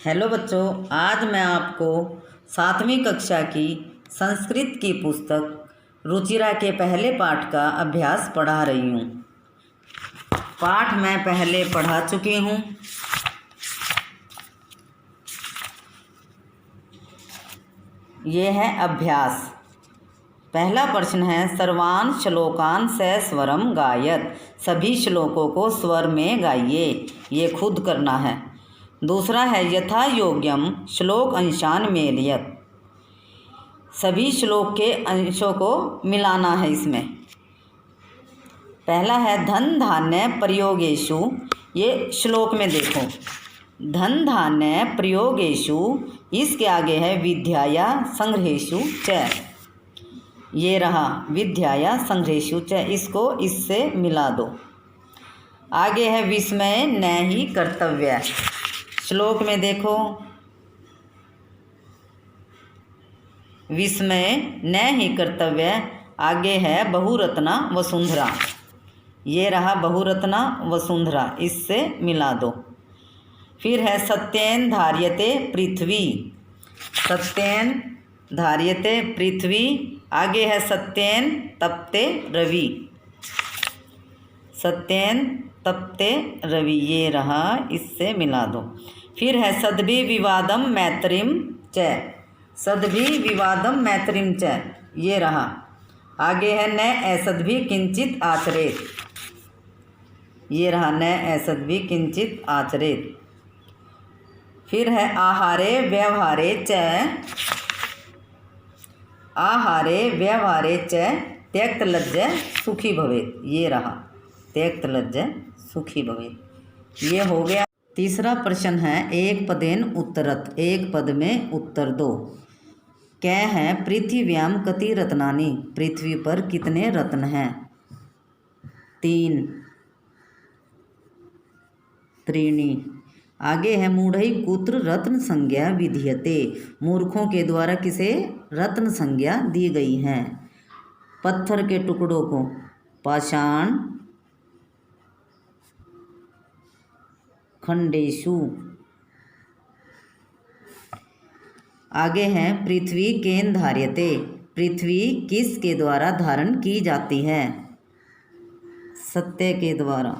Hello बच्चों, आज मैं आपको 7वीं कक्षा की संस्कृत की पुस्तक रुचिरा के पहले पाठ का अभ्यास पढ़ा रही हूँ। पाठ मैं पहले पढ़ा चुकी हूँ। ये है अभ्यास। पहला प्रश्न है, सर्वान श्लोकान सस्वरम गायत। सभी श्लोकों को स्वर में गाइए। ये खुद करना है। दूसरा है, यथा योग्यम श्लोक अंशान मेलयत। सभी श्लोक के अंशों को मिलाना है इसमें। पहला है, धन धान्य प्रयोगेषु। ये श्लोक में देखो, धन धान्य प्रयोगेषु, इसके आगे है विद्याया संग्रहेषु च। ये रहा विद्याया संग्रहेषु च, इसको इससे मिला दो। आगे है, विस्मय न ही कर्तव्य। श्लोक में देखो, विस्मय न ही कर्तव्य। आगे है बहुरत्ना वसुंधरा। ये रहा बहुरत्ना वसुंधरा, इससे मिला दो। फिर है, सत्येन धार्यते पृथ्वी। सत्येन धार्यते पृथ्वी। आगे है, सत्येन तपते रवि। सत्येन तपते रवि, ये रहा, इससे मिला दो। फिर है, सद्भि विवादम मैत्रीम च। सद्भि विवादम मैत्रीम च, ये रहा। आगे है, न ऐसद्भि किंचित आचरेत। ये रहा, न ऐसद्भि किंचित आचरेत। फिर है, आहारे व्यवहारे च। आहारे व्यवहारे च त्यक्त लज्ज सुखी भवेत। ये रहा, त्यक्त लज्ज सुखी भवेत। ये हो गया। तीसरा प्रश्न है, एक पदेन उत्तरत। एक पद में उत्तर दो। क्या है, पृथिव्याम कति रत्नानि। पृथ्वी पर कितने रत्न हैं? 3। त्रीणि। आगे है, मूढ़ै कुत्र रत्न संज्ञा विधीयते। मूर्खों के द्वारा किसे रत्न संज्ञा दी गई है? पत्थर के टुकड़ों को पाषाण खंडेशु। आगे है, पृथ्वी केन धार्यते। पृथ्वी किसके द्वारा धारण की जाती है? सत्य के द्वारा।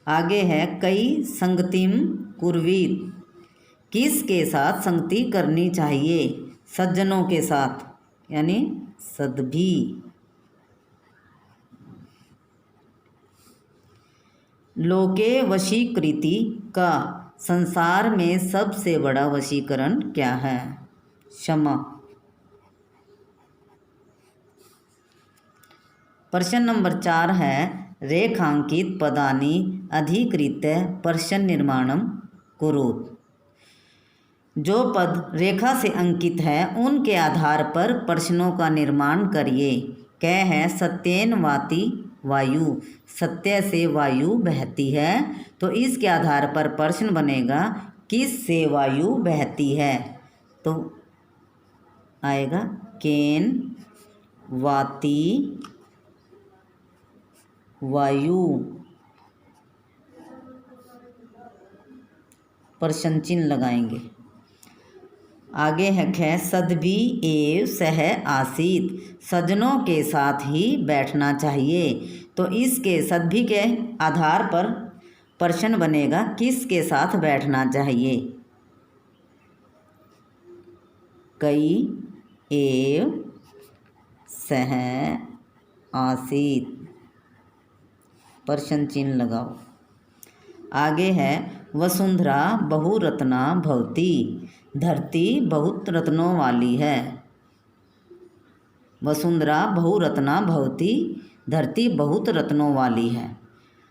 आगे है, कई संगतिम कुर्वीत। किसके साथ संगति करनी चाहिए? सज्जनों के साथ, यानी सद्भि। लोके वशीकृति का संसार में सबसे बड़ा वशीकरण क्या है? क्षमा। प्रश्न नंबर 4 है, रेखांकित पदानि अधिकृत्य प्रश्न निर्माणम कुरुत। जो पद रेखा से अंकित है उनके आधार पर प्रश्नों का निर्माण करिए। क्या है, सत्येन वाति वायु। सत्य से वायु बहती है, तो इसके आधार पर प्रश्न बनेगा, किस से वायु बहती है? तो आएगा, केन वाति वायु। प्रश्न चिन्ह लगाएंगे। आगे है, ख सद्भि एव सह आसीत। सज्जनों के साथ ही बैठना चाहिए, तो इसके सद्भि के आधार पर प्रश्न बनेगा, किसके साथ बैठना चाहिए? कई एव सह आसीत। प्रश्न चिन्ह लगाओ। आगे है, वसुंधरा बहुरत्ना भवती। धरती बहुत रत्नों वाली है। वसुंधरा बहुरत्ना भवती, धरती बहुत रत्नों वाली है,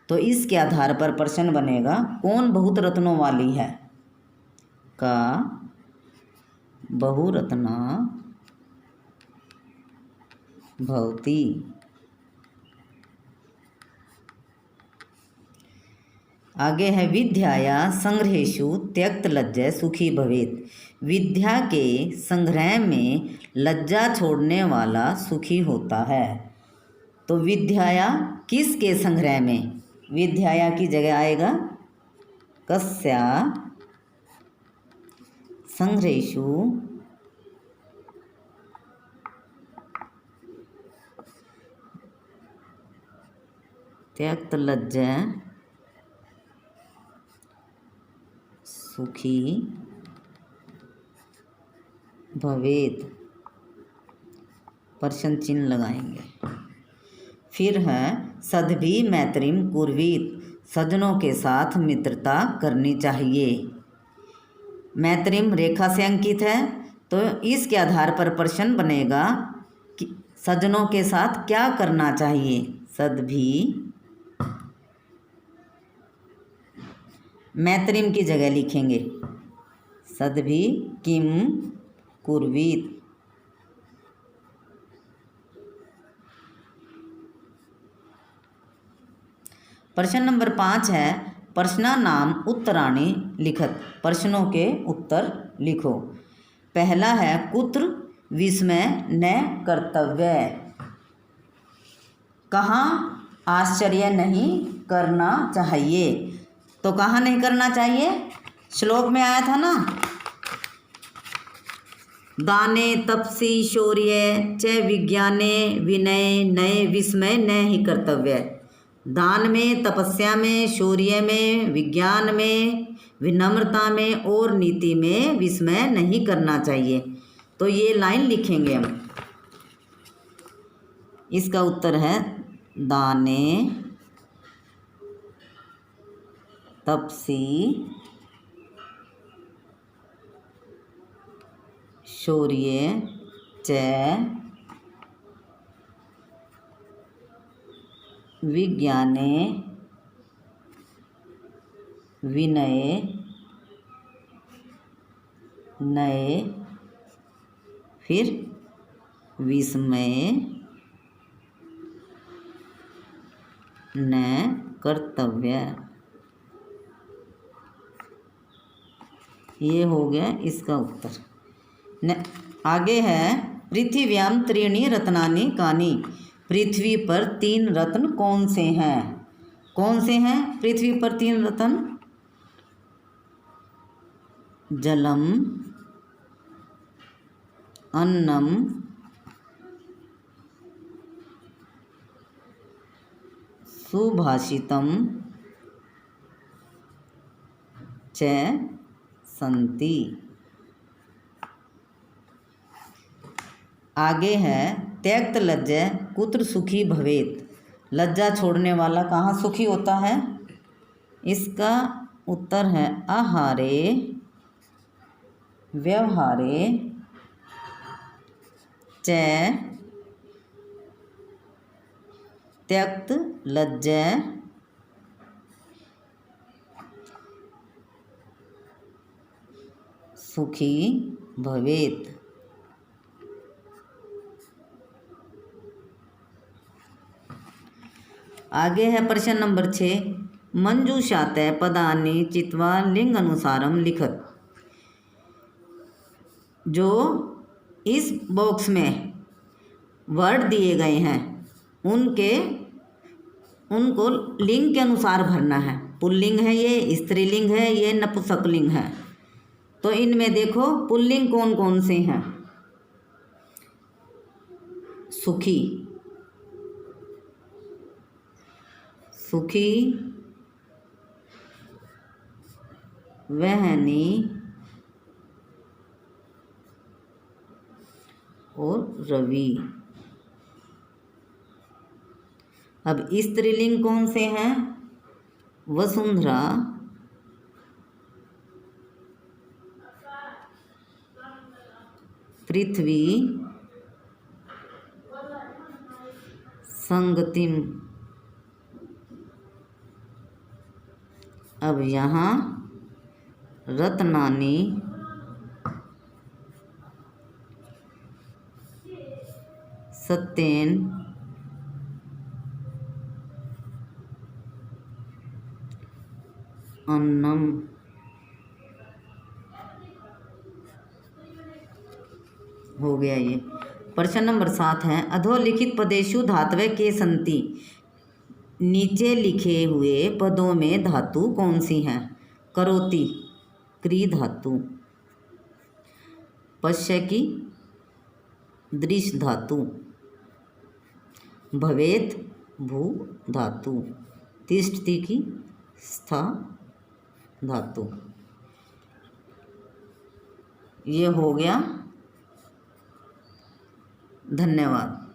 तो इसके आधार पर प्रश्न बनेगा, कौन बहुत रत्नों वाली है? का बहुरत्ना भवती। आगे है, विद्याया संग्रहेषु त्यक्त लज्जा सुखी भवेत। विद्या के संग्रह में लज्जा छोड़ने वाला सुखी होता है। तो विद्याया किसके संग्रह में? विद्याया की जगह आएगा कस्या संघ्रेषु त्यक्तलज्ज सुखी भवेत्, प्रश्न चिन्ह लगाएंगे। फिर है सद्भि मैत्रीम कुर्वीत, सज्जनों के साथ मित्रता करनी चाहिए। मैत्रीम रेखा से अंकित है तो इसके आधार पर प्रश्न बनेगा कि सज्जनों के साथ क्या करना चाहिए। सद्भि मैत्रीम की जगह लिखेंगे सद्भि किम कुर्वीत। प्रश्न नंबर 5 है प्रश्नानाम उत्तराणि लिखत, प्रश्नों के उत्तर लिखो। पहला है कुत्र विस्मय न कर्तव्य, कहाँ आश्चर्य नहीं करना चाहिए। तो कहाँ नहीं करना चाहिए, श्लोक में आया था ना, दाने तपसी शौर्य च विज्ञाने विनय नये विस्मय न ही कर्तव्य। दान में, तपस्या में, शौर्य में, विज्ञान में, विनम्रता में और नीति में विस्मय नहीं करना चाहिए। तो ये लाइन लिखेंगे हम। इसका उत्तर है दाने तपसी शौर्य च विज्ञाने विनये नये फिर विस्मय न कर्तव्य। ये हो गया इसका उत्तर। आगे है पृथिव्याम त्रीणि रत्नानि कानि, पृथ्वी पर 3 रत्न कौन से हैं। कौन से हैं पृथ्वी पर 3 रत्न? जलम, अन्नम, सुभाषितम च संति। आगे है त्यक्त लज्ज कुत्र सुखी भवेत, लज्जा छोड़ने वाला कहाँ सुखी होता है। इसका उत्तर है आहारे व्यवहारे च त्यक्त लज्ज सुखी भवेत। आगे है प्रश्न नंबर 6 मंजूषात पदानि चित्वा लिंग अनुसारम लिखत। जो इस बॉक्स में वर्ड दिए गए हैं उनको लिंग के अनुसार भरना है। पुल्लिंग है ये, स्त्रीलिंग है ये, नपुंसकलिंग है। तो इनमें देखो पुल्लिंग कौन कौन से हैं। सुखी, सुखी, वहनी और रवि। अब स्त्रीलिंग कौन से हैं? वसुंधरा, पृथ्वी, संगतिम। अब यहाँ रत्नानि, सत्येन, अन्नम। हो गया ये। प्रश्न नंबर 7 है अधोलिखित पदेषु धातवे के संति, नीचे लिखे हुए पदों में धातु कौन सी हैं। करोति क्री धातु, पश्य की दृश धातु, भवेत भू धातु, तिष्ठति की स्था धातु। ये हो गया। धन्यवाद।